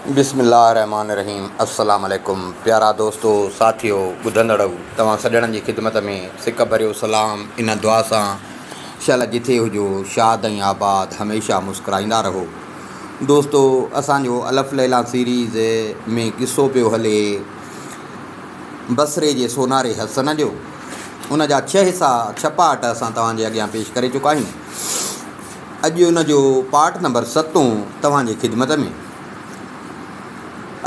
बिस्मिल्लाहिर्रहमानिर्रहीम। अस्सलाम वालेकुम प्यारा दोस्तों साथियों ॿुधंदड़ो तव्हां सॼणनि जी ख़िदमत में सिक भरियो सलाम। इन दुआ सां शल जिथे हुजो शाद ऐं आबाद हमेशा मुस्कुराईंदा रहो। दोस्तों असांजो अलफ़ लैला सीरीज़ में क़िसो पियो हले बसरे जे सोनारे हसन जो। उन जा 6 हिसा 6 पार्ट असां तव्हांजे अॻियां पेश करे चुका आहियूं। अॼु उन जो पार्ट नंबर 7 तव्हांजे ख़िदमत में।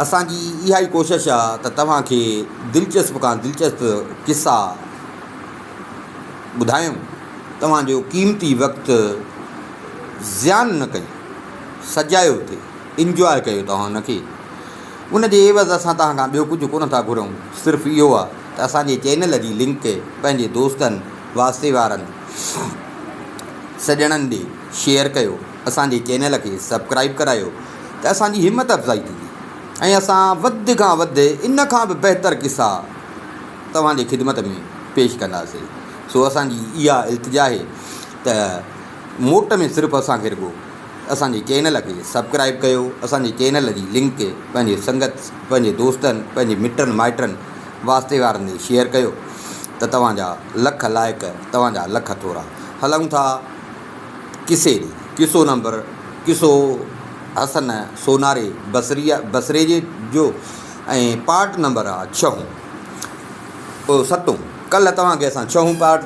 असांजी इहा ई कोशिशि आहे त तव्हांखे दिलचस्प खां दिलचस्प क़िसा ॿुधायूं। तव्हांजो क़ीमती वक़्तु ज़ियान न कयूं, सजायो थिए, इंजॉय कयो तव्हां हुनखे। उन जे एवज़ असां तव्हां खां ॿियो कुझु कोन था घुरूं, सिर्फ़ु इहो आहे त असांजे चैनल जी लिंक पंहिंजे दोस्तनि वास्ते वारनि सॼणनि ॾे शेयर कयो, असांजे चैनल खे सब्सक्राइब करायो त असांजी हिमत अफ़ज़ाई थींदी ऐं असां वधि खां वधि इन खां बि बहितर क़िसा तव्हांजे ख़िदमत में पेश कंदासीं। सो असांजी इहा इल्तिजा आहे त मोट में सिर्फ़ु असांखे रुॻो असांजे चैनल खे सब्सक्राइब कयो, असांजे चैनल जी लिंक पंहिंजे संगत, पंहिंजे दोस्तनि, पंहिंजे मिटनि माइटनि वास्ते वारनि ॾे शेयर कयो त तव्हांजा लख लाइक, तव्हांजा लख थोरा। हलूं था क़िसे ॾे। क़िसो हसन सोनारे बसरे जो ऐं पार्ट नंबर आहे 6 7। कल्ह तव्हांखे असां 6 पार्ट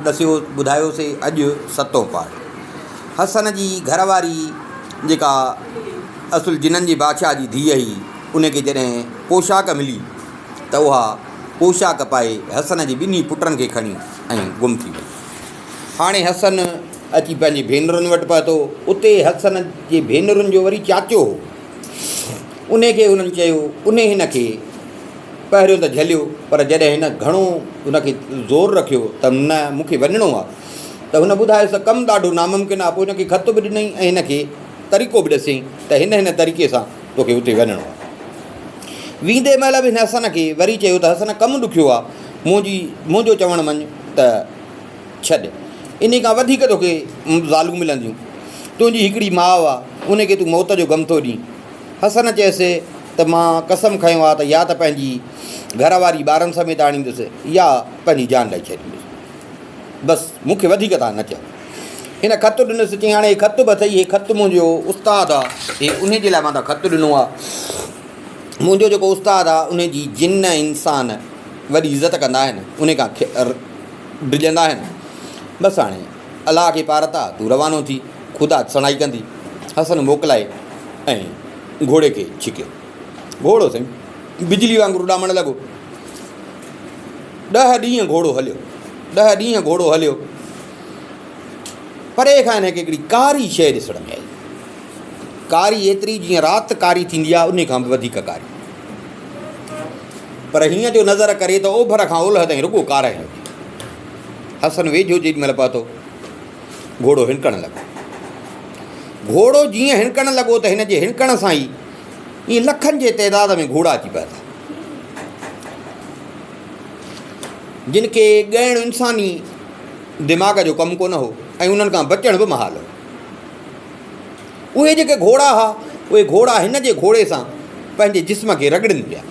ॿुधायोसीं, अॼु 7 पार्ट। हसन जी घरवारी जेका असुल जिन्हनि जी बादशाह जी धीअ हुई, उनखे जॾहिं पोशाक मिली त उहा पोशाक पाए हसन जी ॿिन्ही पुटनि खे खणी ऐं गुम थी वई। हाणे हसन अची पंहिंजी भेनरुनि वटि पहुतो। उते हसन जे भेनरुनि जो वरी चाचो हो। उनखे उन्हनि चयो, उन हिन खे पहिरियों त झलियो, पर जॾहिं हिन घणो उनखे ज़ोर रखियो त न मूंखे वञिणो आहे, त हुन ॿुधायोसि त कमु ॾाढो नामुमकिन आहे। पोइ हिनखे ख़त बि ॾिनई ऐं हिनखे तरीक़ो बि ॾिसई त हिन तरीक़े सां तोखे उते वञिणो आहे। वेंदे महिल बि हिन हसन खे वरी चयो त हसन कमु ॾुखियो आहे, मुंहिंजो चवणु मञ त छॾ, इन खां वधीक तोखे ज़ालूं मिलंदियूं। तुंहिंजी हिकिड़ी माउ आहे, उनखे तूं मौत जो ग़म थो ॾीं। हसन चयसि त मां कसम खयो आहे त या त पंहिंजी घरवारी ॿारनि समेत आणींदुसि या पंहिंजी जान ॾेई छॾींदुसि, बसि मूंखे वधीक तव्हां न चओ। हिन ख़तु ॾिनसि, चई हाणे ख़तु बि अथई, हीअ ख़तु मुंहिंजो उस्तादु आहे, हीअ उन जे लाइ मां त ख़तु ॾिनो आहे। मुंहिंजो जेको उस्तादु आहे, उनजी जिन इंसान वॾी इज़त कंदा आहिनि, उन खां डिॼंदा आहिनि। बसि हाणे अलाह खे पारत आहे, तूं रवानो थी, ख़ुदा सणाई कंदी। हसन मोकिलाए ऐं घोड़े खे छिकियो। घोड़ो साईं बिजली वांगुरु उॾामणु लॻो। 10 ॾींहं घोड़ो हलियो, 10 ॾींहं घोड़ो हलियो। परे खां हिनखे हिकिड़ी कारी शइ ॾिसण में आई। कारी एतिरी जीअं राति कारी थींदी आहे, उन खां बि वधीक कारी। पर हीअं जो नज़र करे त ओभर खां ओलह ताईं रुॻो कार आहे। हसन वेझो जेॾी महिल पहुतो, घोड़ो हिणकणु लॻो। घोड़ो जीअं हिणकणु लॻो त हिन जे हिणकण सां ई ईअं लखनि जे तइदाद में घोड़ा अची पिया था, जिन खे ॻाइणु इंसानी दिमाग़ जो कमु कोन हो ऐं उन्हनि खां बचण बि महाल हो। उहे जेके घोड़ा हुआ, उहे घोड़ा हिन जे घोड़े सां पंहिंजे जिस्म खे रगड़नि पिया,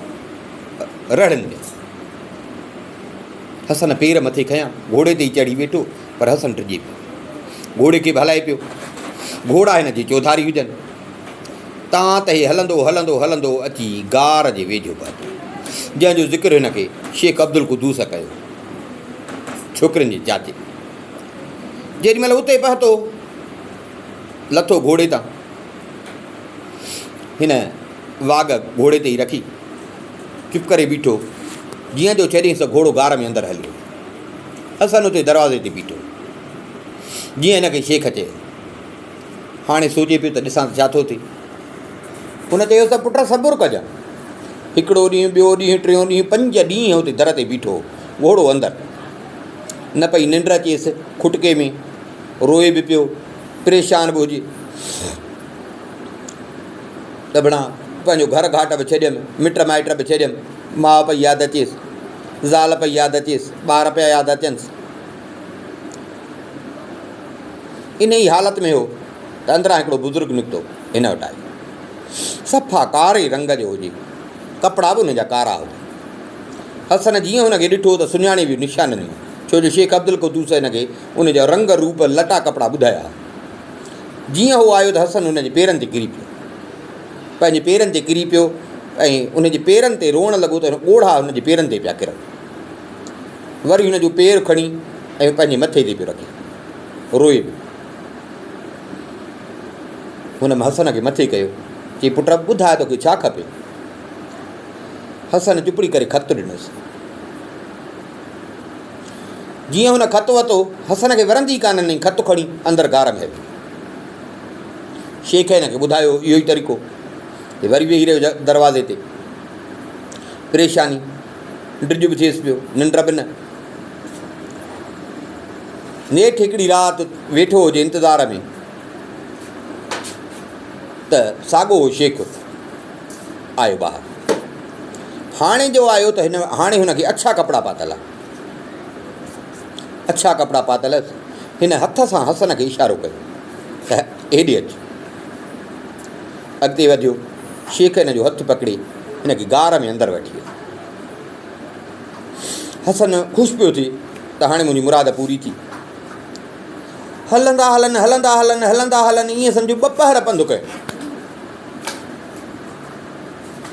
रड़नि पिया। हसन पेर मथे खयां, घोड़े ते ई चढ़ी वेठो, पर हसन टिजे पियो। घोड़े खे बि हलाए पियो। घोड़ा हिन जी चौधारी हुजनि। तां त हे हलंदो हलंदो हलंदो अची गार जे वेझो पहुतो, जंहिंजो ज़िक्र हिनखे शेख अब्दुल क़ुदूस कयो, छोकिरियुनि जे चाचे। जेॾी महिल उते पहुतो, लथो घोड़े तां, हिन वाग घोड़े ते ई रखी चुप करे बीठो। जीअं जो छॾियईं त घोड़ो गार में अंदरि हलियो। हसन उते दरवाज़े ते बीठो, जीअं हिनखे शेख चयो। हाणे सोचे पियो त ॾिसां छा थो थिए। हुन चयो त पुट सबुरु कजांइ। हिकिड़ो ॾींहुं, ॿियो ॾींहुं, टियों ॾींहुं, 5 ॾींहं हुते दर ते बीठो, घोड़ो अंदरि। न पई निंड अचेसि, खुटके में रोए बि पियो, परेशान बि हुजे। दॿिणा पंहिंजो घर घाट बि छॾियमि, मिट माइट बि छॾियमि, माउ पई यादि अचेसि, ज़ाल पई यादि अचेसि, ॿार पिया यादि अचनिसि। इन ई हालत में हो त अंदरां हिकिड़ो बुज़ुर्ग निकितो, हिन वटि आयो। सफ़ा कारे रंग जो हुजे, कपिड़ा बि हुनजा कारा हुजनि। हसन जीअं हुनखे ॾिठो त सुञाणे वियो निशाननि में, छो जो शेख अब्दुल क़ुद्दूस हिनखे उनजा रंग रूप लटा कपिड़ा ॿुधाया। जीअं उहो आयो त हसन हुनजे पेरनि ते किरी पियो, पंहिंजे पेरनि ते किरी पियो ऐं उनजे पेरनि ते रोअणु लॻो त ॻोढ़हा हुनजे पेरनि ते पिया किरनि। वरी हुनजो पेरु खणी ऐं पंहिंजे मथे ते पियो रखे, रोए पियो। हुन हसन खे मथे कयो, चई पुट ॿुधाए तोखे छा खपे। हसन चुपड़ी करे ख़तु ॾिनोसि। जीअं हुन ख़तु वरितो, हसन खे वरंदी कान ॾिनई, ख़तु खणी अंदरि गार में वियो। शेख हिनखे ॿुधायो इहो ई तरीक़ो, वरी वेही रहियो दरवाज़े ते, परेशानी, ड्रिज बि थिएसि पियो, निंड बि न। नेठि हिकिड़ी राति वेठो हुजे इंतज़ार में त साॻियो शेख आयो ॿाहिरि। हाणे जो आयो त हाणे हुनखे अछा कपिड़ा पातल आहे, अछा कपिड़ा पातल। हिन हथ सां हसन खे इशारो कयो त हेॾे अचु। अॻिते वधियो, शेख हिन जो हथु पकिड़े हिनखे गार में अंदरि वठी वियो। हसन ख़ुशि पियो थिए त हाणे मुंहिंजी मुराद पूरी थी। हलंदा हलनि हलंदा हलनि हलंदा हलनि, ईअं सम्झो 2 पहर पंधु कयो,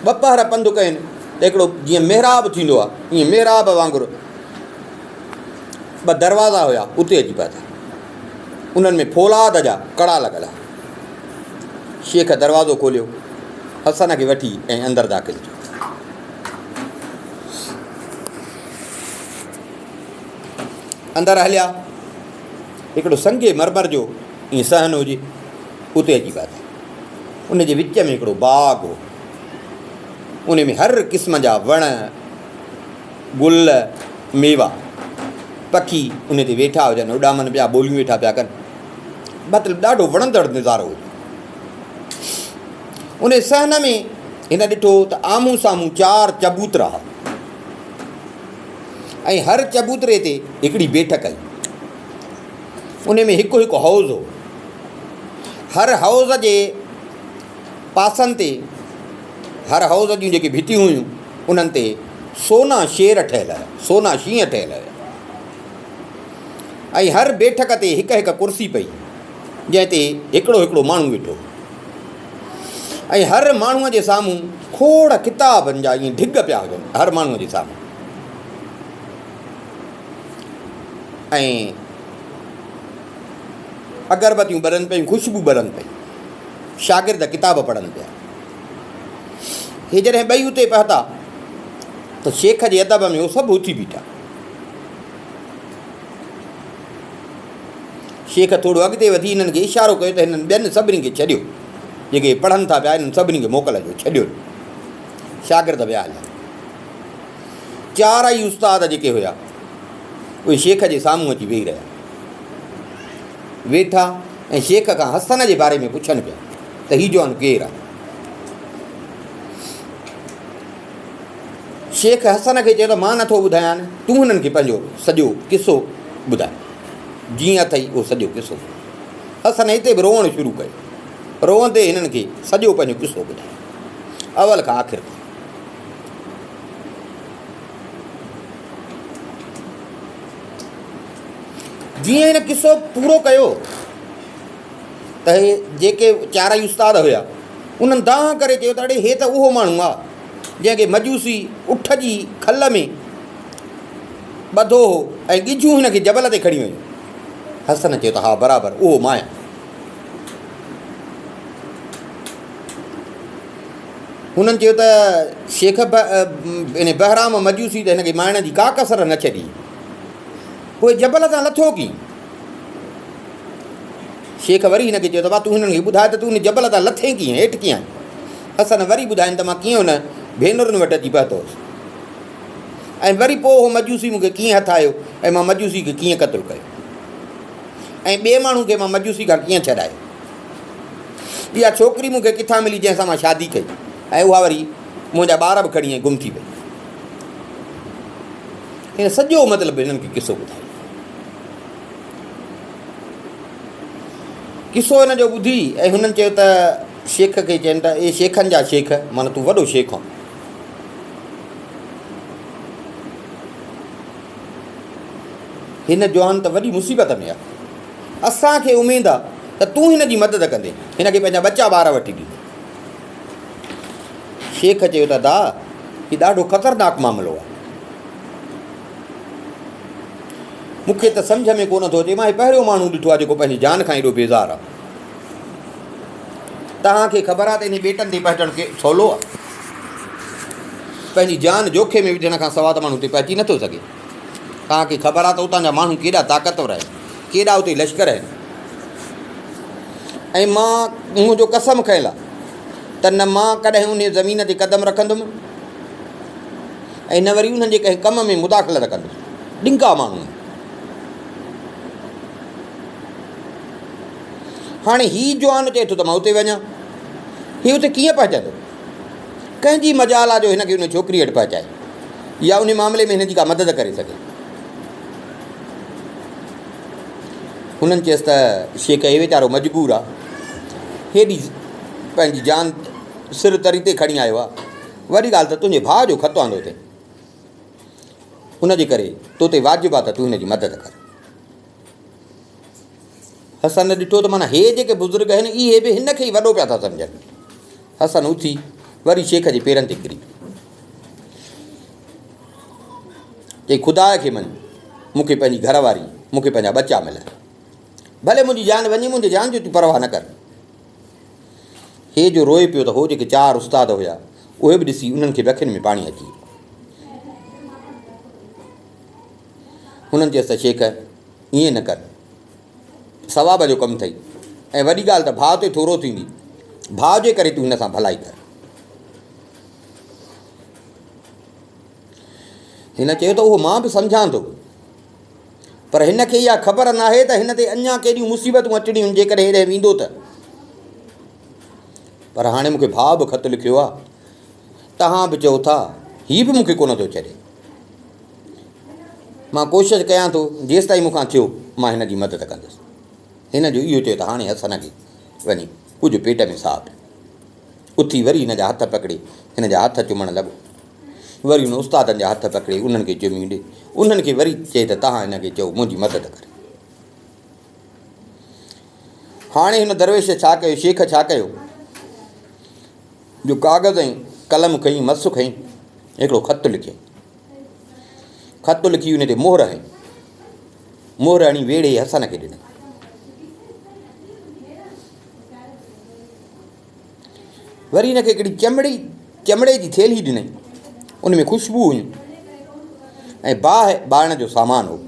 2 पहर पंधु कयनि। त हिकिड़ो जीअं महिराब थींदो आहे, ईअं महिराब वांगुरु 2 दरवाज़ा हुया, उते अची पिया था। उन्हनि में फौलाद जा कड़ा लॻल आहे। शेख दरवाज़ो खोलियो, हसन खे वठी ऐं अंदरि दाख़िल थियो। अंदरि हलिया, हिकिड़ो संगे मरमर जो ईअं सहन हुजे, उते अची पिया था। उनजे विच में हिकिड़ो बाग़ हो, उन में हर क़िस्म जा वण, गुल, मेवा, पखी उन ते वेठा हुजनि, उॾामनि पिया, ॿोलियूं वेठा पिया कनि। मतिलबु ॾाढो वणंदड़ नज़ारो हुओ। उन सहन में हिन ॾिठो त आम्हूं साम्हूं 4 चबूतरा हुआ ऐं हर चबूतरे ते हिकिड़ी बैठक आई। उन में हिकु हिकु हौज़ हो। हर हौज़ जे पासनि ते, हर हौज़ जूं जेके भितियूं हुयूं, उन्हनि ते सोना शेर ठहियल हुया, सोना शींहं ठहियल हुया। ऐं हर बैठक ते हिकु हिकु कुर्सी पई, जंहिं ते हिकिड़ो हिकिड़ो माण्हू वेठो। ऐं हर माण्हूअ जे साम्हूं खोड़ किताबनि जा ईअं ढिग पिया हुजनि, हर माण्हूअ जे साम्हूं। ऐं अगरबत्तियूं ॿरनि पियूं, ख़ुशबू ॿरनि पई, शागिर्द किताब पढ़नि पिया। हे जॾहिं ॿई उते पहुता त शेख जे अदब में उहो सभु उथी बीठा। शेख थोरो अॻिते वधी हिननि खे इशारो कयो त हिननि ॿियनि सभिनी खे छॾियो, जेके पढ़नि था पिया हिननि सभिनी खे मोकिलिजो, छॾियो। शागिर्द विया हलिया। 4 ई उस्ताद जेके हुया उहे शेख जे साम्हूं अची वेही रहिया, वेठा ऐं शेख खां हसन जे बारे में पुछनि पिया त हीउ जवान केरु आहे। शेख हसन खे चयो त मां नथो ॿुधायां, तूं हुननि खे पंहिंजो सॼो किसो ॿुधाए, जीअं अथई उहो सॼो किसो। हसन हिते बि रोअणु शुरू कयो, रोअंदे हिननि खे सॼो पंहिंजो किसो ॿुधायो, अवल खां आख़िर ताईं। जीअं हिन किसो पूरो कयो त हे जेके 4 ई उस्ताद हुया उन्हनि दांह करे चयो त अड़े हे त उहो माण्हू आहे जंहिंखे मजूसी उठ जी खल में ॿधो हो ऐं ॻिजूं हिनखे जबल ते खणी वयूं। हसन चयो त हा बराबरि उहो मां आहियां। हुननि चयो त शेख इन बहराम मजूसी त हिनखे माइण जी का कसर न छॾी, पोइ जबल तां लथो की। शेख वरी हिनखे चयो त भाउ तूं हिननि खे ॿुधाए त तूं हिन जबल तां लथे कीअं, हेठि कीअं। हसन वरी ॿुधाइनि त मां कीअं हुन भेनरुनि वटि अची पहुतो हुउसि ऐं वरी पोइ उहो मजूसी मूंखे कीअं हथु आयो ऐं मां मजूसी खे कीअं क़तलु कयो ऐं ॿिए माण्हू खे मां मजूसी खां कीअं छॾायो। इहा छोकिरी मूंखे किथां मिली जंहिंसां मां शादी कई ऐं उहा वरी मुंहिंजा ॿार बि खणी ऐं गुम थी वई। हिन सॼो मतिलबु हिननि खे किसो ॿुधायो। किसो हिन जो ॿुधी ऐं हुननि चयो त शेख खे चवनि था, ए शेखनि जा शेख, माना तूं वॾो शेख आहीं। हिन जवान त वॾी मुसीबत में आहे। असांखे उमेदु आहे त तूं हिन जी मदद कंदे, हिन खे पंहिंजा ॿचा ॿार वठी ॾींदे। शेख चयो त दा, हीउ ॾाढो ख़तरनाक मामिलो आहे, मूंखे त सम्झ में कोन थो अचे। मां पहिरियों माण्हू ॾिठो आहे जेको पंहिंजी जान खां एॾो बेज़ार आहे। तव्हांखे ख़बर आहे त इन ॿेटनि ते पहुचणु के सवलो आहे? पंहिंजी जान जोखे में विझण खां सवाइ त माण्हू हुते पहुची नथो सघे। तव्हांखे ख़बर आहे त उतां जा माण्हू केॾा ताक़तवर आहिनि, केॾा उते लश्कर आहिनि। ऐं मुंहिंजो कसम खयल आहे त न मां कॾहिं उन ज़मीन ते क़दम रखंदुमि ऐं न वरी उन्हनि जे कंहिं कम में मुदाख़लत कंदुमि। ॾिंगा माण्हू। हाणे हीउ जवान चए थो त मां उते वञा, हीउ उते कीअं पहुचंदो? कंहिंजी मजाल आहे जो हिनखे उन छोकिरी वटि पहुचाए या उन मामले में हिन जी का मदद करे सघे। हुननि चयसि त शेख हे वीचारो मजबूर आहे, हेॾी पंहिंजी जान सिर तरी ते खणी आयो आहे। वॾी ॻाल्हि त तुंहिंजे भाउ जो ख़तु आंदो अथई, हुनजे करे तो ते वाजिबु आहे त तूं हिन जी मदद कर। हसन ॾिठो त माना हे जेके बुज़ुर्ग आहिनि इहे बि हिन खे ई वॾो पिया था सम्झनि। हसन उथी वरी शेख जे पेरनि ते किरी चई, ख़ुदा खे मञ, मूंखे पंहिंजी घरवारी, मूंखे पंहिंजा ॿचा मिलनि, भले मुंहिंजी जान वञे, मुंहिंजी जान जो तूं परवाह न कर। हे जो रोए पियो त हो जेके 4 उस्ताद हुया उहे बि ॾिसी उन्हनि खे अखियुनि में पाणी अची वियो। हुननि चयसि त शेख ईअं न कर, सवाब जो कमु अथई, ऐं वॾी ॻाल्हि त भाउ ते थोरो थींदी, भाउ जे करे तूं हिन सां भलाई कर। हिन चयो त उहो मां बि सम्झां थो, पर हिन खे इहा ख़बर नाहे त हिन ते अञा केॾियूं मुसीबतूं अचणियूं जेकॾहिं हेॾे वेंदो त। पर हाणे मूंखे भाउ बि ख़तु लिखियो आहे, तव्हां बि चओ था, हीउ बि मूंखे कोन थो छॾे। मां कोशिशि कयां थो, जेसि ताईं मूंखां थियो मां हिन जी मदद कंदुसि। हिन जो इहो चयो त हाणे हसन खे वञी कुझु पेट में साफ़ उथी वरी हिन जा हथ पकिड़े हिन जा हथ चुमणु लॻो। वरी उन उस्तादनि जा हथ पकिड़े उन्हनि खे चुमी ॾे, उन्हनि खे वरी चए त तव्हां हिन खे चओ मुंहिंजी मदद करे। हाणे हिन दरवेश छा कयो, शेख छा कयो, जो काग़ज़ ऐं कलम खईं, मस खईं, हिकिड़ो ख़तु लिखियो। ख़तु लिखी उन ते मोहर हईं, मोहर हणी वेड़े हसन खे ॾिनई। वरी हिनखे हिकिड़ी चमड़े जी थेली ॾिनई, उन में ख़ुशबू हुयूं ऐं बाहि ॿारण जो सामान हो।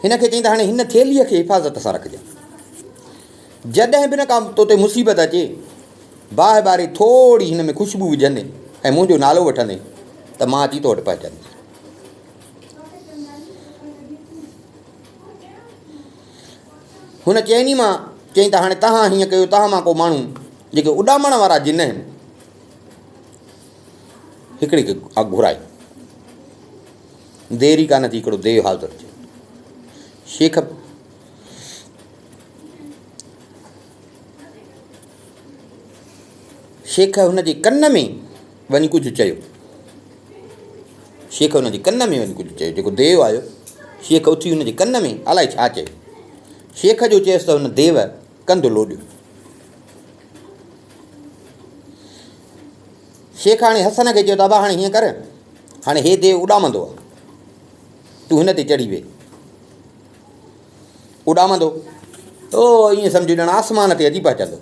हिन खे चईं त हाणे हिन थेलीअ खे हिफ़ाज़त सां रखजांइ, जॾहिं बि न का तो ते मुसीबत अचे, बाहि ॿारे थोरी हिन में ख़ुशबू विझंदे ऐं मुंहिंजो नालो वठंदे त मां अची तो वटि पहुचंदुसि। हुन चइनी मां चईं त हाणे तव्हां हीअं कयो, तव्हां मां को माण्हू जेके उॾामण वारा जिन आहिनि हिकिड़े खे घुराए, देरी कान थी, हिकिड़ो देव हाज़िर थियो। शेख हुन जे कन में वञी कुझु चयो, शेख हुन जे कन में वञी कुझु चयो। जेको देव आयो, शेख उथी हुन जे कन में अलाए छा चयो। शेख जो चयसि त हुन देव कंधु लोॾियो। शेख हाणे हसन खे चयो त अबा हाणे हीअं कर, हाणे हे देव उॾामंदो आहे, तूं हिन ते चढ़ी वे, उॾामंदो ओ ईअं सम्झी ॼण आसमान ते अची पहुचंदो,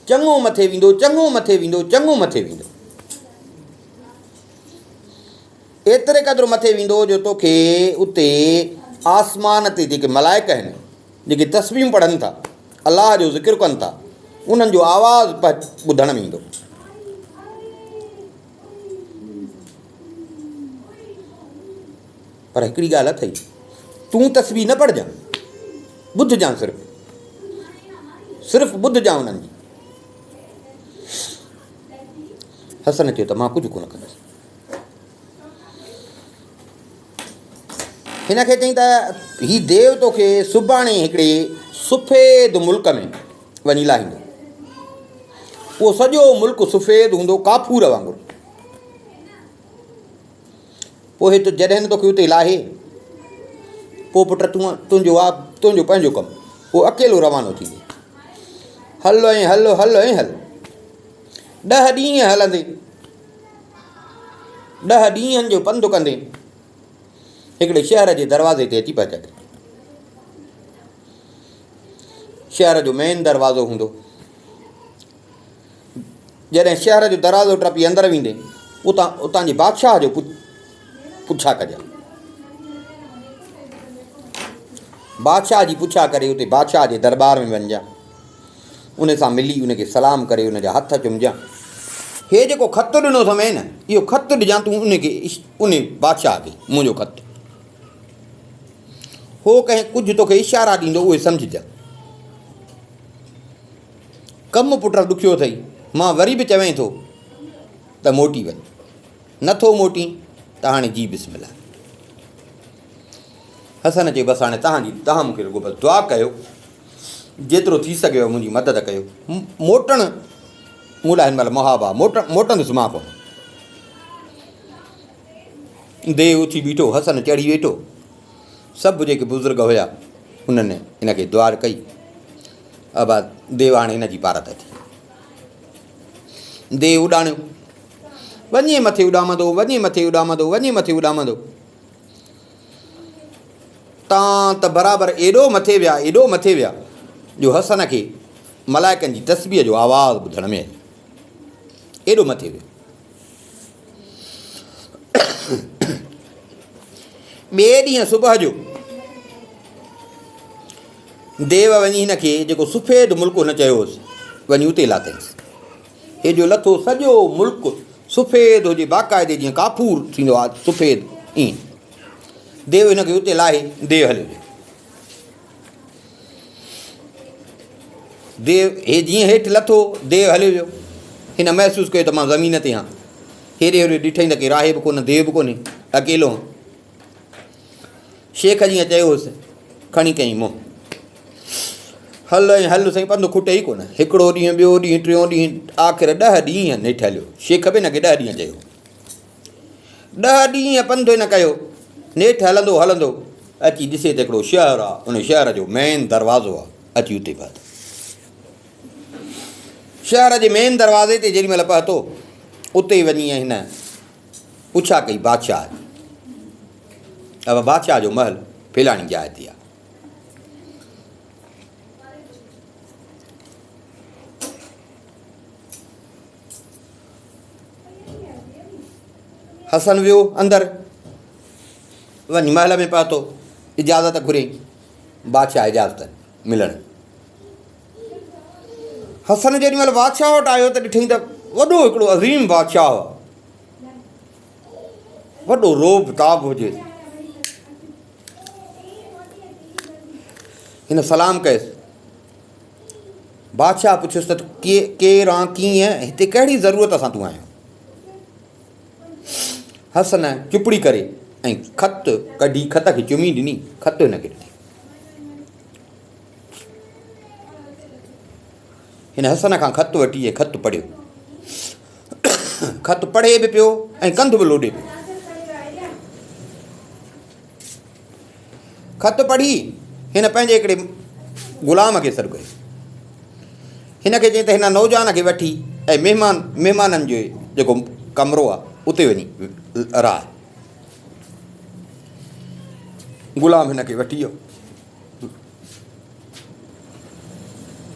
चङो मथे वेंदो, चङो मथे वेंदो, चङो मथे वेंदो, एतिरे क़दुरु मथे वेंदो जो तोखे उते आसमान ते जेके मलाइक आहिनि, जेके तस्बीहूं पढ़नि था, अलाह जो ज़िक्र कनि था, उन्हनि जो आवाज़ु ॿुधण में ईंदो। पर हिकिड़ी ॻाल्हि अथई, तूं तस्बीह न पढ़जांइ, ॿुधजांइ, सिर्फ़ु ॿुधजांइ उन्हनि जी। हसन चयो त मां कुझु कोन कंदुसि। हिन खे चई त हीउ देव तोखे सुभाणे हिकिड़े सफ़ेद मुल्क में वञी लाहींदो। उहो सॼो मुल्क सफ़ेद हूंदो काफूर वांगुरु। पोइ हिते जॾहिं तोखे उते लाहे, पोइ पुट तुंहिंजो पंहिंजो कमु, उहो अकेलो रवानो थी वियो। हल ऐं हल हल ऐं हल 10 ॾींहं हलंदे, 10 ॾींहंनि जो पंधु कंदे हिकिड़े शहर जे दरवाज़े ते अची पहुचंदे। शहर जो मेन दरवाज़ो हूंदो। जॾहिं शहर जो दरवाज़ो टपी अंदरि वेंदे, उतां जे बादशाह जो पुछा कजांइ। बादशाह जी पुछा करे उते बादशाह जे दरबार में वञजांइ। उन सां मिली उनखे सलाम करे उनजा हथ चुमजांइ। हे जेको ख़त ॾिनो अथई न, इहो ख़त ॾिजां तूं उन बादशाह खे, मुंहिंजो ख़त। हो कंहिं कुझु तोखे इशारा ॾींदो, उहे सम्झजांइ। कमु पुट ॾुखियो अथई, मां वरी बि चवें थो त मोटी वञ। नथो मोटी त हाणे जी बिस्मिल्लाह। हसन चई बसि हाणे तव्हां मूंखे रुॻो बसि दुआ कयो, जेतिरो थी सघेव मुंहिंजी मदद कयो। मोटणु मूं लाइ हिन महिल मुहाबा, मोटंदुसि मां कोन। देव उथी बीठो, हसन चढ़ी वेठो। सभु जेके बुज़ुर्ग हुया उन्हनि हिनखे दुआ कई। अब देव हाणे हिन जी पारत थी। देव उॾाणियो, वञे मथे उॾामंदो, वञे मथे उॾामंदो, वञे मथे उॾामंदो। तां त बराबरि एॾो मथे विया जो हसन खे मलाइकनि जी तस्बीह जो आवाज़ु ॿुधण में आई। एॾो मथे वियो। ॿिए ॾींहुं सुबुह जो देव वञी हिनखे जेको सफ़ेद मुल्क हुन चयोसि, वञी उते लाथईंसि। हे जो लथो सॼो मुल्क सफ़ेद हुजे, बाक़ाइदे जीअं काफूर थींदो आहे सफ़ेद, ईअं। देव हिनखे उते लाहे, देव हलियो वियो। देव हे जीअं हेठि लथो, देव हलियो वियो। हिन महसूसु कयो त मां ज़मीन ते आहियां। हेॾे होॾे ॾिठई त के राहे बि कोन्हे, देव बि कोन्हे, अकेलो। शेख जीअं चयोसि, खणी कयईं मुंहुं। हल ऐं हल साईं, पंधु खुटे ई कोन। हिकिड़ो ॾींहुं, ॿियो ॾींहुं, टियों ॾींहुं, आख़िर 10 ॾींहं नेठि हलियो। शेख बि हिनखे 10 ॾींहं चयो। 10 ॾींहं पंधु हिन कयो। नेठि हलंदो अची ॾिसे त हिकिड़ो शहरु आहे। उन शहर जो मेन दरवाज़ो आहे। अची उते पहुतो। शहर जे मेन दरवाज़े ते जेॾी महिल पहुतो, उते वञी हिन पुछा कई बादशाह। अब बादशाह जो महल फैलाणी जाइ ते आहे। हसन वियो अंदरि, वञी महल में पहुतो। इजाज़त घुरियईं, बादशाह इजाज़त मिलण। हसन जेॾी महिल बादशाह वटि आयो त ॾिठईं त वॾो हिकिड़ो अज़ीम बादशाह हो। वॾो रोब ताब हुजे। हिन सलाम कयसि। बादशाह पुछियुसि त केरु आहीं, कीअं, हिते कहिड़ी ज़रूरत सां तूं आयो? हसन चुपड़ी करे ऐं ख़त कढी, ख़त खे चुमी ॾिनी। ख़त हिनखे ॾिनी। हिन हसन खां ख़त वठी ऐं ख़त पढ़ियो। ख़त पढ़े बि पियो ऐं कंधु बि लोॾे पियो। ख़त पढ़ी हिन पंहिंजे हिकिड़े ग़ुलाम खे सॾु कयो। हिनखे चई त हिन नौजवान खे वठी ऐं महिमाननि जो जेको कमिरो आहे उते वञी रह। ग़ुलाम हिनखे वठी वियो।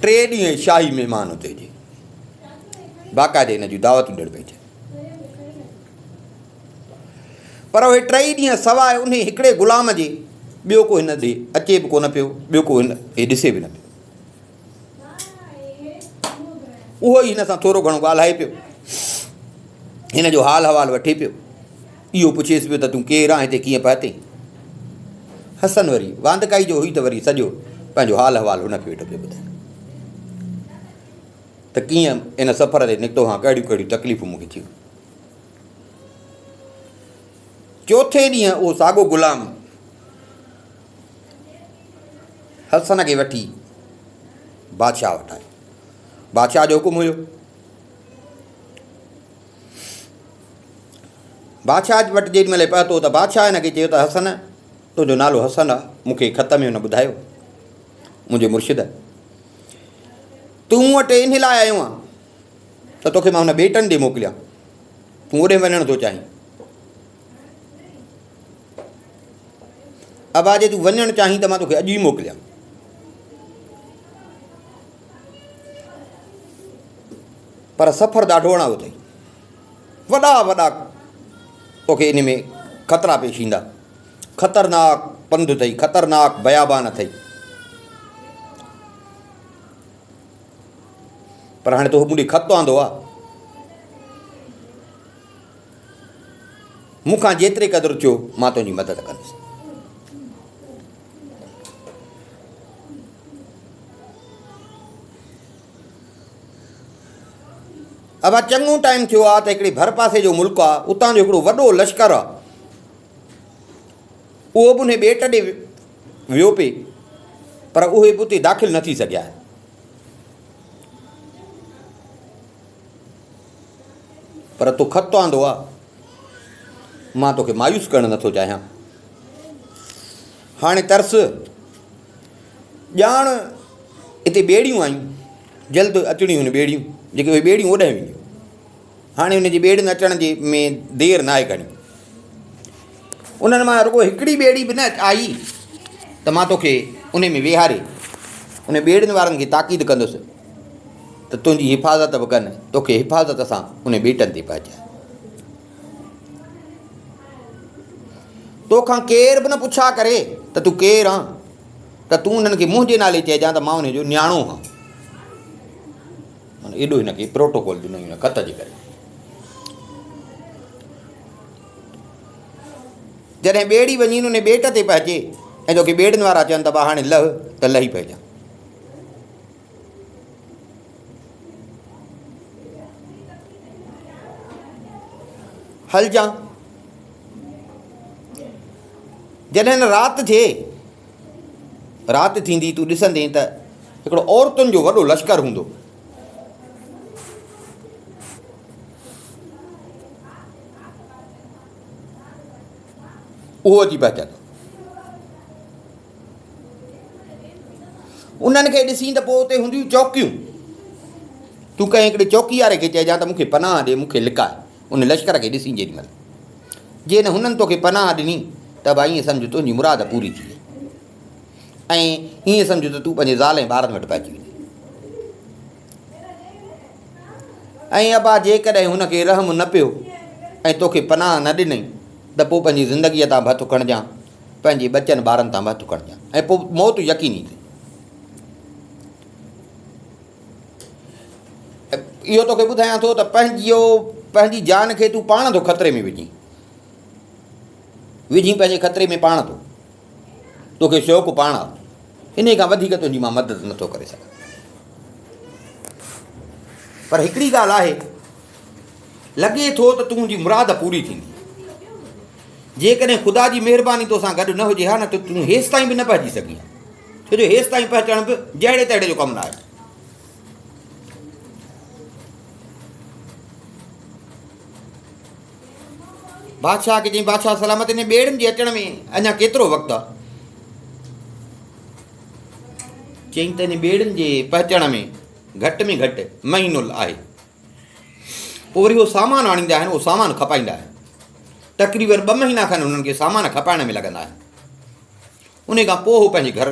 3 ॾींहं शाही महिमान उते जे बाक़ाइदे हिन जूं दावतूं ॾियण पई थिए। पर उहे 3 ॾींहं सवाइ उन हिकिड़े ग़ुलाम जे ॿियो को हिन ॾे अचे बि कोन पियो, ॿियो को हिन हे ॾिसे बि न पियो। उहो ई हिन सां थोरो घणो ॻाल्हाए पियो, हिन जो हाल अहिवाल वठे पियो। इहो पुछेसि पियो त तूं केरु आहे, हिते कीअं पहुते? हसन वरी वांदकाई जो हुई त वरी सॼो पंहिंजो हाल अहिवाल हुनखे वेठो पियो ॿुधाए त कीअं इन सफ़र ते निकितो हा, कहिड़ियूं कहिड़ियूं तकलीफ़ूं मूंखे थियूं। चौथे ॾींहुं उहो साॻियो ग़ुलाम हसन खे वठी बादशाह वटि आयो। बादशाह जो हुकुम हुयो। बादशाह वटि जेॾी महिल पहुतो त बादशाह हिन खे चयो त हसन, तुंहिंजो नालो हसन आहे, मूंखे ख़त में हुन ॿुधायो, मुंहिंजे मुर्शिद तूं वटि इन लाइ आयो आहे त तोखे मां हुन बेटनि ॾे मोकिलियां, तूं ओॾे वञणु थो चाहीं। अबा जे तूं वञणु चाहीं त मां तोखे अॼु ई मोकिलियां। पर सफ़र ॾाढो अणावो अथई, वॾा वॾा तोखे इन में ख़तरा पेश ईंदा, ख़तरनाक पंधु अथई, ख़तरनाक बयाबान अथई। पर हाणे तो मूंखे ख़तु आंदो आहे, मूंखां जेतिरे क़दुरु थियो मां तुंहिंजी मदद कंदुसि। अब चङो टाइम थियो आहे त हिकिड़े भर पासे जो मुल्क आहे, उतां जो हिकिड़ो वॾो लश्कर आहे, उहो बि उन ॿेट ॾे वियो पिए, पर उहे बि उते दाख़िल न थी सघिया। पर तो ख़तु आंदो आहे, मां तोखे मायूस करणु नथो चाहियां। हाणे तरस ॼाण हिते ॿेड़ियूं आयूं, जल्द अचणियूं आहिनि ॿेड़ियूं, जेके उहे ॿेड़ियूं ओॾां वेंदियूं। हाणे हुनजी ॿेड़ियुनि अचण जे में देरि न आहे करणी। उन्हनि मां रुॻो हिकिड़ी ॿेड़ी बि न आई त मां तोखे उन में वेहारे उन ॿेड़ियुनि वारनि खे ताक़ीद कंदुसि त तुंहिंजी हिफ़ाज़त बि कनि, तोखे हिफ़ाज़त सां उन ॿेटनि ते पहुचाए। तोखां केर बि न पुछा करे त तूं केरु आहीं, त तूं उन्हनि खे मुंहिंजे नाले चइजांइ त मां उनजो न्याणो आहियां। माना एॾो हिनखे प्रोटोकॉल ॾिनो हिन ख़त जे करे। जॾहिं ॿेड़ी वञी उन ॿेट ते पहुचे ऐं तोखे ॿेड़ियुनि वारा चवनि त भाउ हाणे लह, त लही पइजांइ। हलजां। जॾहिं राति थिए, राति थींदी तूं ॾिसंदे त हिकिड़ो औरतुनि जो वॾो लश्कर हूंदो। उहो अची पहुचंदो। उन्हनि खे ॾिसी त पोइ उते हूंदियूं चौकियूं। तूं कंहिं हिकिड़े चौकी वारे खे चइजांइ त मूंखे पनाह ॾे, मूंखे लिकाए। उन लश्कर खे ॾिसी जेॾी महिल जे न हुननि तोखे पनाह ॾिनी त भाई ईअं सम्झ तुंहिंजी मुराद पूरी थी वई, ऐं हीअं सम्झ त तूं पंहिंजे ज़ाल ऐं ॿारनि वटि पहुची वञे। ऐं अबा जेकॾहिं हुनखे रहम न पियो ऐं तोखे पनाह न ॾिनई त पोइ पंहिंजी ज़िंदगीअ तां भतु खणिजांइ, पंहिंजे बचनि ॿारनि तां भतु खणिजांइ, ऐं पोइ मौत यकीनी थी। इहो तोखे ॿुधायां थो त पंहिंजी जान खे तूं पाण थो ख़तरे में विझी पंहिंजे ख़तरे में पाण थो, तोखे शौक़ु पाण आहे, इन खां वधीक तुंहिंजी मां मदद नथो करे सघां। पर हिकिड़ी ॻाल्हि आहे, लॻे थो त तुंहिंजी मुराद पूरी थींदी जेकॾहिं ख़ुदा जी महिरबानी तोसां गॾु न हुजे हा न त तूं हेसि ताईं बि न पहुची सघीं, छो जो हेसि ताईं पहुचण बि जहिड़े तहिड़े जो कमु न आहे। बादशाह खे चई, बादशाह सलामत, इन ॿेड़ियुनि जे अचण में अञा केतिरो वक़्तु आहे? चई त इन ॿेड़ियुनि जे पहुचण में घटि में घटि महीनो आहे। पोइ वरी उहो सामान आणींदा आहिनि, उहो सामान खपाईंदा आहिनि, तक़रीबन 2 महीना खनि हुननि खे सामान खपाइण में लॻंदा आहिनि। उन खां पोइ हू पंहिंजे घर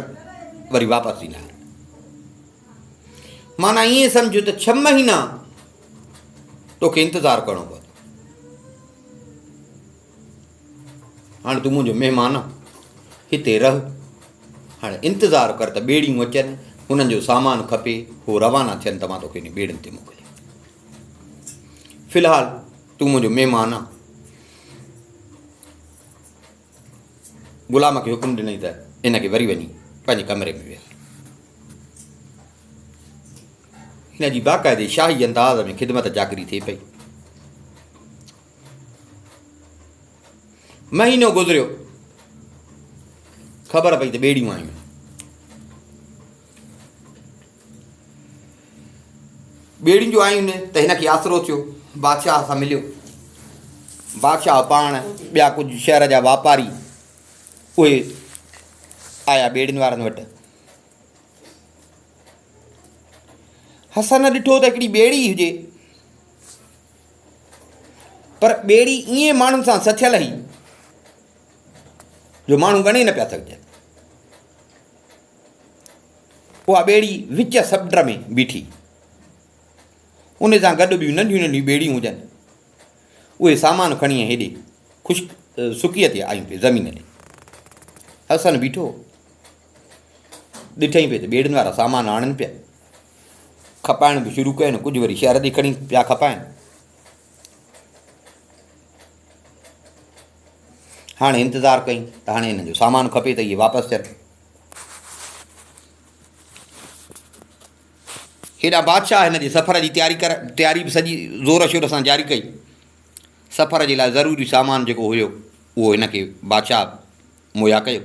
वरी वापसि ईंदा आहिनि। माना ईअं सम्झ त 6 महीना तोखे इंतज़ारु करिणो पवंदो। हाणे तूं मुंहिंजो महिमान आहे, हिते रह, हाणे इंतज़ारु कर त ॿेड़ियूं अचनि, हुननि जो सामान खपे, हू रवाना थियनि त मां तोखे इन ॿेड़ियुनि ते मोकिलियां। फ़िलहालु तूं मुंहिंजो महिमान आहे। ग़ुलाम खे हुकुम ॾिनई त इनखे वरी वञी पंहिंजे कमरे में विया। हिन जी बाक़ाइदे शाही अंदाज़ में ख़िदमत चाकरी थिए पई। महीनो गुज़रियो, ख़बर पई त ॿेड़ियूं आयूं। ॿेड़ियुनि जो आहिनि त हिनखे आसिरो थियो, बादशाह सां मिलियो। बादशाह पाण ॿिया कुझु शहर जा वापारी उहे आया ॿेड़ियुनि वारनि वटि। हसन ॾिठो त हिकिड़ी ॿेड़ी हुजे, पर ॿेड़ी ईअं माण्हुनि सां सथियल हुई जो माण्हू ॻणे न पिया सघजनि। उहा ॿेड़ी विच समुंड में बीठी, उन सां गॾु ॿियूं नंढियूं नंढियूं ॿेड़ियूं हुजनि। उहे सामान खणी हेॾे सुकीअ ते आयूं पिए ज़मीन ते। हसन बीठो ॾिठई पिए त ॿेड़ियुनि वारा सामान आणनि पिया, खपाइण बि शुरू कनि, कुझु वरी शहर ॾे खणी पिया खपाइनि। हाणे इंतज़ारु कई त हाणे हिननि जो सामान खपे त इहे वापसि थियनि। हेॾा बादशाह हिन जे सफ़र जी तयारी बि सॼी ज़ोर शोर सां जारी कई। सफ़र जे लाइ ज़रूरी सामान जेको हुयो उहो हिनखे बादशाह मुहैया कयो।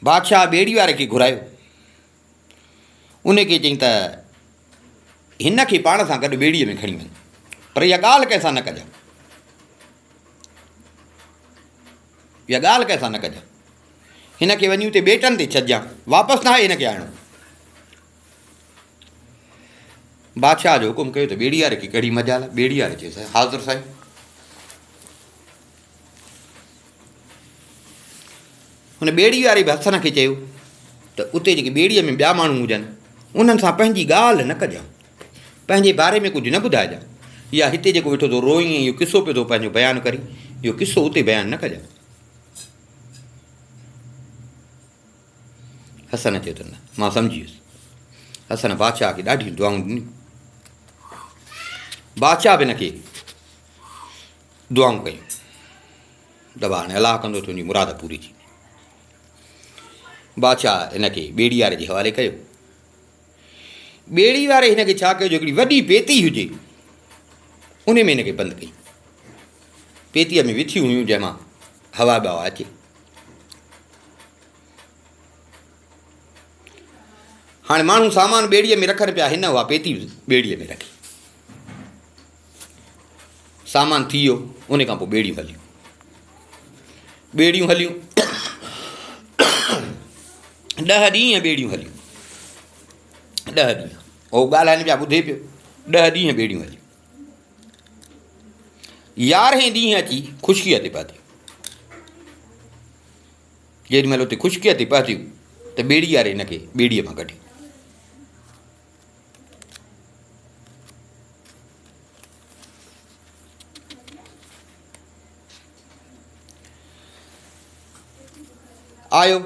बादशाह ॿेड़ी वारे खे घुरायो, उनखे चई त हिन खे पाण सां गॾु ॿेड़ीअ में खणी वञ, पर इहा ॻाल्हि कंहिंसां न कजां, इहा ॻाल्हि कंहिंसां न कजां। हिन खे वञी उते ॿेटनि ते छॾिजां, वापसि न आहे हिनखे आणो। बादशाह जो हुकुम कयो त ॿेड़ी वारे खे कहिड़ी मजाल। ॿेड़ी वारे चयो हाज़ुर साईं। हुन ॿेड़ी वारे बि हसन खे चयो त उते जेके ॿेड़ीअ में ॿिया माण्हू हुजनि उन्हनि सां पंहिंजी ॻाल्हि न कजां, पंहिंजे बारे में कुझु न ॿुधाइजां। या हिते जेको वेठो थो रोई इहो किसो पियो थो पंहिंजो बयानु करी, इहो किसो उते बयानु न कजां। हसन चयो त न, मां सम्झी वियुसि। हसन बादशाह खे ॾाढियूं दुआऊं ॾिनियूं। बादशाह बि हिनखे दुआऊं कयूं, दबा हाणे अलाह कंदो तुंहिंजी मुराद पूरी थी। बादशाह हिनखे ॿेड़ी वारे जे हवाले कयो। ॿेड़ी वारे हिनखे छा कयो, जो हिकिड़ी वॾी पेती हुजे उन में हिनखे बंदि कई। पेतीअ में विथियूं हुयूं जंहिंमां हवा बवा अचे। हाणे माण्हू सामान ॿेड़ीअ में रखनि पिया, हिन उहा पेती ॿेड़ीअ में रखी। सामान थी वियो, उन खां पोइ ॿेड़ियूं हलियूं। ॿेड़ियूं हलियूं 10 ॾींहं ॿेड़ियूं हलियूं। 10 ॾींहं उहो ॻाल्हाइनि पिया, ॿुधे पियो। 10 ॾींहं ॿेड़ियूं हलियूं। 11हें ॾींहं अची ख़ुश्कीअ ते पहुतियूं। जेॾीमहिल उते ख़ुश्कीअ ते पहुतियूं त ॿेड़ी वारे हिनखे ॿेड़ीअ मां कढियो। आयो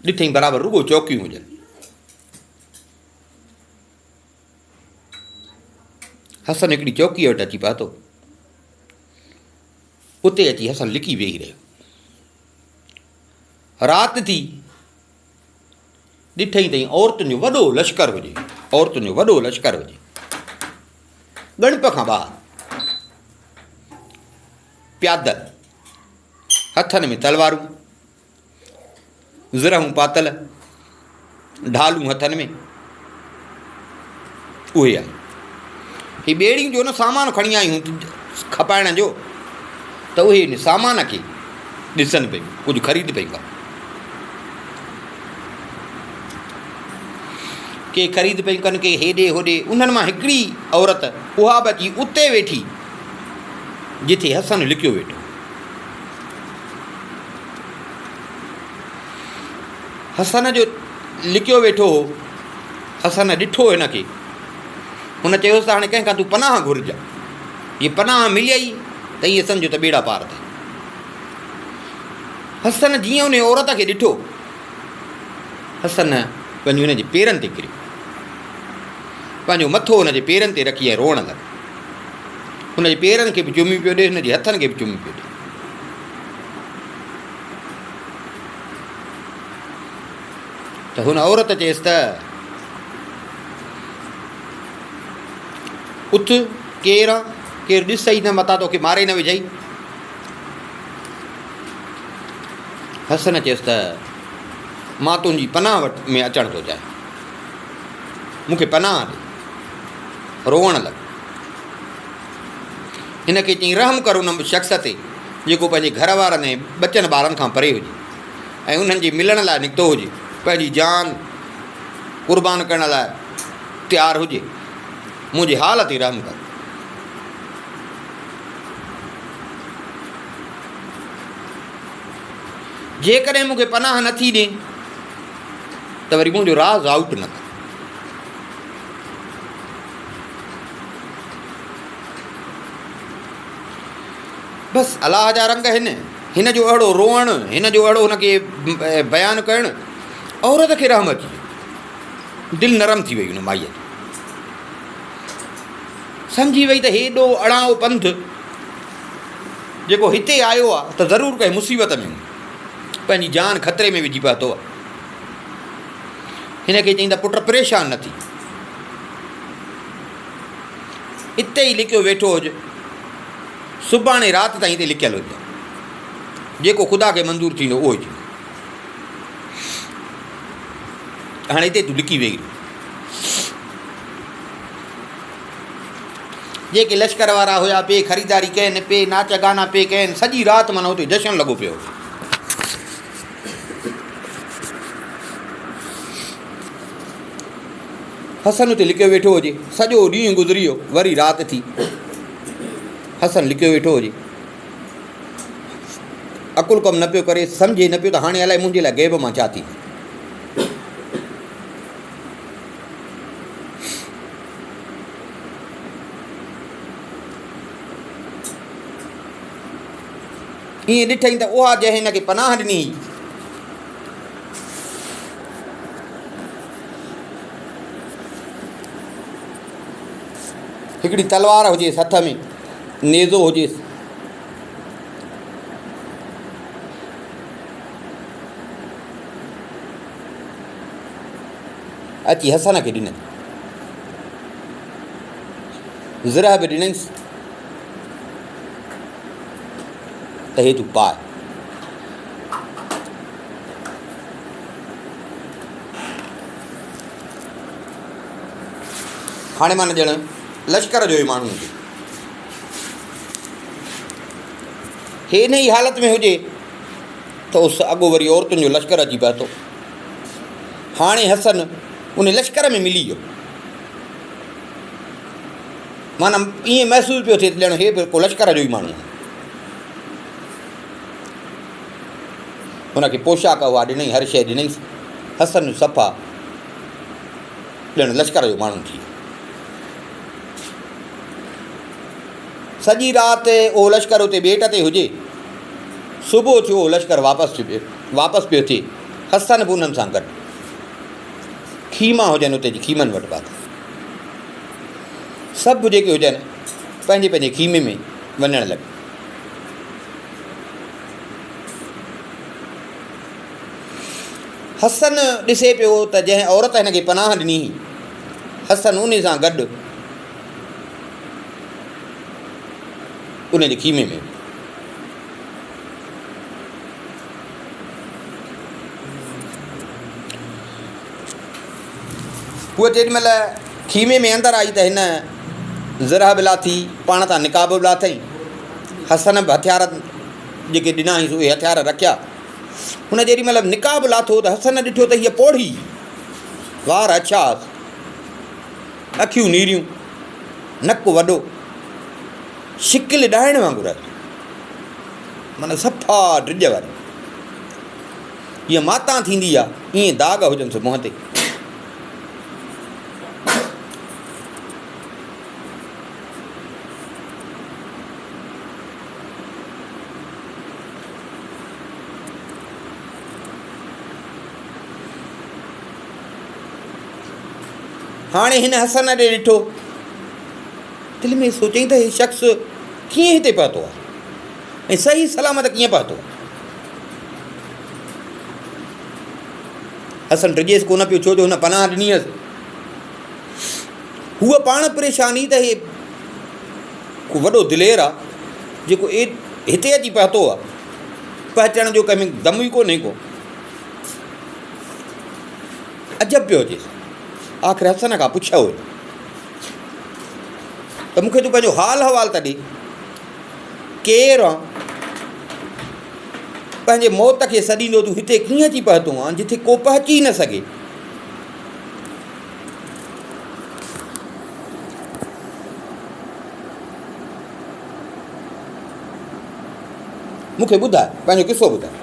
ॾिठई बराबरि रुॻो चौकियूं हुजनि। हसन हिकिड़ी चौकीअ वटि अची पहुतो। उते अची हसन लिकी वेही रहियो। राति थी, ॾिठई तई औरतुनि जो वॾो लश्कर हुजे, औरतुनि जो वॾो लश्कर हुजे, ॻणप खां ॿाहिरि प्यादल, हथनि में तलवारूं, ज़रहूं पातल, ढालूं हथनि में, उहे आहिनि। ही ॿेड़ियूं जो न सामान खणी आयूं खपाइण जो, त उहे हिन सामान खे ॾिसनि पियूं, कुझु ख़रीद पियूं कनि। के ख़रीद पियूं कनि, के हेॾे होॾे। उन्हनि मां हिकिड़ी औरत उहा बि अची उते वेठी जिथे हसन लिकियो वेठो। हसन जो लिकियो वेठो हो। हसन ॾिठो हिनखे, हुन चयोसि त हाणे कंहिंखां तूं पनाह घुरिजां। हीअ पनाह मिलियई त ईअं सम्झो त ॿेड़ा पार अथई। हसन जीअं उन औरत खे ॾिठो, हसन वञी हुनजे पेरनि ते किरियो, पंहिंजो मथो हुनजे पेरनि ते रखी ऐं रोअण लॻो। हुनजे पेरनि खे बि चुमी पियो ॾे, हुनजे हथनि खे बि चुमी पियो ॾे। त हुन औरत चयसि त उथ, केरु आहे, केरु ॾिसई न, मता तोखे मारे न विझई। हसन चयसि त मां तुंहिंजी पनाह वटि में अचणु थो चाहियां, मूंखे पनाह ॾे, रोअण लॻो। हिन खे चई रहम कर उन शख़्स ते जेको पंहिंजे घर वारनि ऐं ॿचनि ॿारनि खां परे हुजे ऐं उन्हनि जे मिलण लाइ निकितो हुजे, पंहिंजी जान क़ुर्बान करण लाइ तयारु हुजे। मुंहिंजे हाल ते रहम कर। जेकॾहिं मूंखे पनाह नथी ॾे त वरी मुंहिंजो राज़ आउट न कर। बसि अलाह जा रंग हिन जो अहिड़ो रोअणु, हिन जो अहिड़ो हुनखे बयानु करणु, औरत खे रहम अची वियो, दिलि नरम थी वई हुन माईअ जी। सम्झी वई त हेॾो अड़ाओ पंथ जेको हिते आयो आहे त ज़रूरु कंहिं मुसीबत में पंहिंजी जान ख़तरे में विझी पहुतो आहे। हिन खे चई त पुट परेशान न थी, हिते ई लिखियो वेठो हुजे, सुभाणे राति ताईं हिते लिखियलु हुजे, जेको ख़ुदा खे मंज़ूरु थींदो उहो ई थींदो। हाणे हिते तूं लिखी वेई। जेके लश्कर वारा हुआ पे ख़रीदारी कयनि, पे नाच गाना पे कयनि, सॼी राति माना हुते जशन लॻो पियो। हसन हुते लिखियो वेठो हुजे, सॼो ॾींहुं गुज़री वियो, वरी राति थी, हसन लिखियो वेठो हुजे, अकुलु कमु न पियो करे, सम्झे न पियो त हाणे अलाए मुंहिंजे लाइ गैब मां छा थी। ईअं ॾिठई त उहा जंहिं हिन खे पनाह ॾिनी हिकिड़ी तलवार हुजेसि हथ में, नेज़ो हुजेसि, अची हसन खे ॾिनई, ज़रह बि ॾिनईसि त हे तूं पाए। हाणे माना ॼण लश्कर जो ई माण्हू हुजे, हे इन ई हालत में हुजे त उस अॻो वरी औरतुनि जो लश्कर अची पहुतो। हाणे हसन उन लश्कर में मिली वियो, माना ईअं महसूसु पियो थिए त ॼण हे बि को लश्कर जो ई माण्हू आहे। हुनखे पोशाक उहा ॾिनई, हर शइ ॾिनईसि, हसन सफ़ा ॼण लश्कर जो माण्हू थी वियो। सॼी राति उहो लश्कर उते ॿेट ते हुजे, सुबुह थियो लश्कर वापसि पियो थिए, हसन बि उन्हनि सां गॾु। खीमा हुजनि उते जी खीमनि वटि पाता, सभु जेके हुजनि पंहिंजे पंहिंजे खीमे में वञणु लॻे। हसन ॾिसे पियो त जंहिं औरत हिनखे पनाह ॾिनी, हसन उन सां गॾु उन जे खीमे में। उहा जेॾीमहिल खीमे में अंदरि आई त हिन ज़रह बि लाथी, पाण तां निकाब बि लाथई, हसन बि हथियार जेके ॾिनाईंसि उहे हथियार रखिया। हुन जेॾीमहिल निकाब लाथो त हसन ॾिठो त हीअ पोड़ी, वार अछा, अखियूं नीरियूं, नकु वॾो, शिकिल ॾाइण वांगुरु आहे, माना सफ़ा ड्रिज वारी। हीअ माता थींदी आहे ईअं दाग़ हुजनि मुंहं ते। हाणे हिन हसन ॾे ॾिठो, दिलि में सोचई त हीउ शख़्स कीअं हिते पहुतो आहे ऐं सही सलामत कीअं पहुतो आहे। हसन ड्रिजेसि कोन पियो, छो जो हुन पनाह ॾिनी हुअसि। हूअ पाण परेशानी त हे वॾो दिलेर आहे जेको हिते अची पहुतो आहे, पहुचण जो कंहिंमें दम ई कोन्हे को। अजब पियो हुजे आख़िर हसन खां पुछियो त मूंखे तूं पंहिंजो हाल हवाल त ॾे, केरु आहे, पंहिंजे मौत खे सॾींदो तूं हिते कीअं अची पहुतो आहे जिथे को पहुची न सघे। मूंखे ॿुधाए, पंहिंजो किसो ॿुधाए।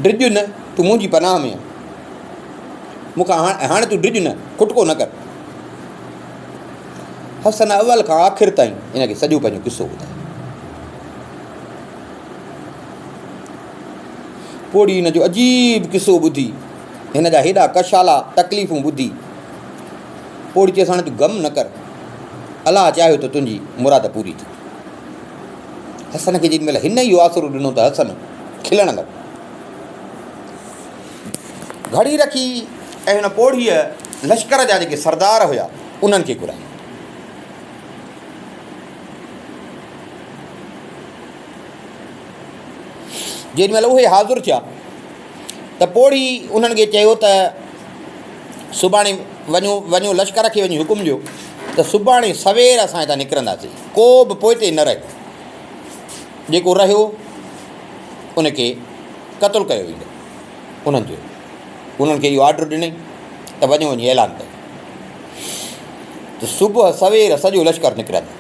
ड्रिज न, तूं मुंहिंजी पनाह में आहे, मूंखां हाणे तूं ड्रिज न, खुटको न कर। हसन अवल खां आख़िर ताईं हिनखे सॼो पंहिंजो किसो ॿुधाए। पोड़ी हिन जो अजीब किसो ॿुधी, हिन जा हेॾा कशाला तकलीफ़ूं ॿुधी, पोड़ी चयसि हाणे तूं गम न कर, अलाह चाहियो त तुंहिंजी मुराद पूरी थी। हसन खे जेॾी महिल हिन इहो आसिरो ॾिनो त हसन खिलण लॻो। घड़ी रखी ऐं हिन पोड़ीअ लश्कर जा जेके सरदार हुया उन्हनि खे घुराई। जेॾी महिल उहे हाज़ुर थिया त पोड़ी उन्हनि खे चयो त सुभाणे वञो लश्कर खे वञी हुकुम ॾियो त सुभाणे सवेर असां हितां निकिरंदासीं, को बि पोइते न रहे, जेको रहियो उनखे क़तलु कयो वेंदो। उन्हनि खे इहो ऑर्डर ॾिनई त वञी ऐलान कयो त सुबुह सवेर सॼो लश्कर निकिरंदो।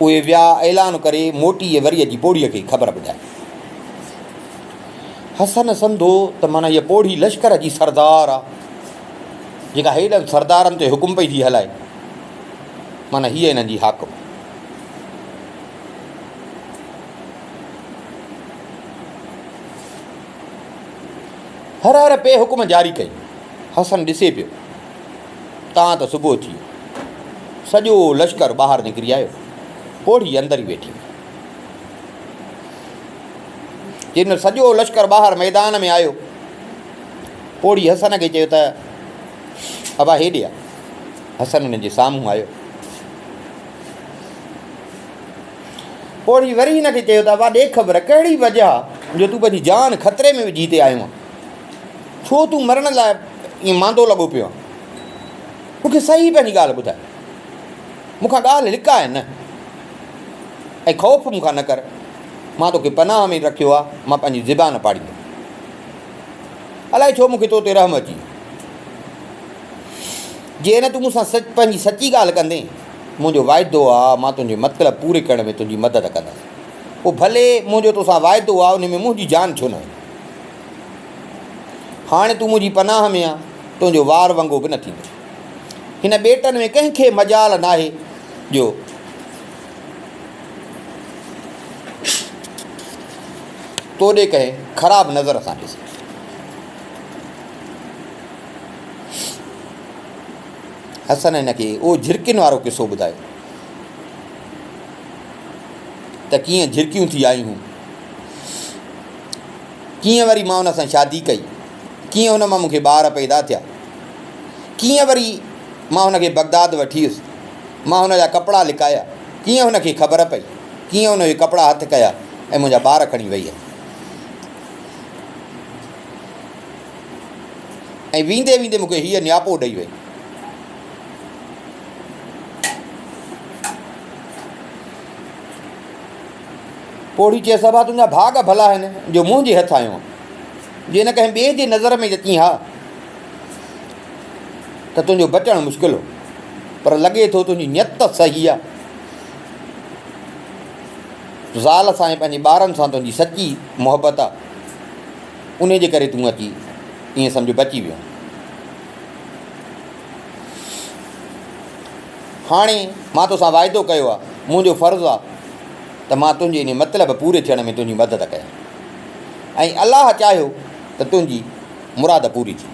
उहे विया ऐलान करे मोटी वरीअ जी पोड़ीअ खे ख़बर ॿुधाए। हसन सम्झो त माना हीअ पोड़ी लश्कर जी सरदार आहे, जेका हेॾनि सरदारनि ते हुकुम पई थी हलाए, माना हीअ हिननि जी हाकम। हर पे हुकुम जारी कई। हसन ॾिसे पियो, तव्हां त सुबुह थी वियो, सॼो लश्कर ॿाहिरि निकिरी आयो, पोड़ी अंदरि ई वेठी। जंहिंमहिल सॼो लश्कर ॿाहिरि मैदान में आयो, पोड़ी हसन खे चयो त अबा हेॾे आहे। हसन हिन जे साम्हूं आयो। पोड़ी वरी हिनखे चयो त अबा ॾे ख़बर कहिड़ी वजह जो तूं पंहिंजी जान ख़तरे में विझी हिते आयो आहे, छो तूं मरण लाइ ईअं मांदो लॻो पियो आहे, मूंखे सही पंहिंजी ॻाल्हि ॿुधाए, मूंखां ॻाल्हि लिकाए न, ऐं ख़ौफ़ मूंखां न कर, मां तोखे पनाह में रखियो आहे, मां पंहिंजी ज़बान पाड़ींदुमि। अलाए छो मूंखे तो ते रहम अची, जे न तूं मूंसां पंहिंजी सची ॻाल्हि कंदे, मुंहिंजो वाइदो आहे मां तुंहिंजे मतिलबु पूरे करण में तुंहिंजी मदद कंदुसि। पोइ भले मुंहिंजो तोसां वाइदो आहे, उन में मुंहिंजी जान छो न आहे। हाणे तूं मुंहिंजी पनाह में आहे, तुंहिंजो वार वंगो बि न थींदो। हिन ॿेटनि में कंहिंखे मजाल न आहे जो तोॾे कंहिं ख़राबु नज़र सां ॾिसे। हसन हिनखे उहो झिरकियुनि वारो किसो ॿुधायो त कीअं झिरकियूं थी आयूं, कीअं वरी मां हुन सां शादी कई, कीअं हुन मां मूंखे ॿार पैदा थिया, कीअं वरी मां हुनखे बगदाद वठी वियुसि, मां हुन जा कपिड़ा लिकाया, कीअं हुनखे ख़बर पई, कीअं हुन जे कपिड़ा हथु कया ऐं मुंहिंजा ॿार खणी वई आहे। ऐं वेंदे वेंदे मूंखे हीअ नियापो ॾेई वई। पोड़ी चए सभा तुंहिंजा भाग भला आहिनि जो मुंहिंजे हथु आयो आहे, जे न कंहिं ॿिए जे नज़र में अची हा त तुंहिंजो बचणु मुश्किल हो, पर लॻे थो तुंहिंजी नियत सही आहे, ज़ाल सां ऐं पंहिंजे ॿारनि सां तुंहिंजी सची मुहबत आहे, उन जे करे तूं अची ईअं सम्झो बची वियो। हाणे मां तोसां वाइदो कयो आहे, मुंहिंजो फ़र्ज़ु आहे त मां तुंहिंजे इन मतिलबु पूरे थियण में तुंहिंजी मदद कयां, ऐं अलाह चाहियो त तुंहिंजी मुराद पूरी थी।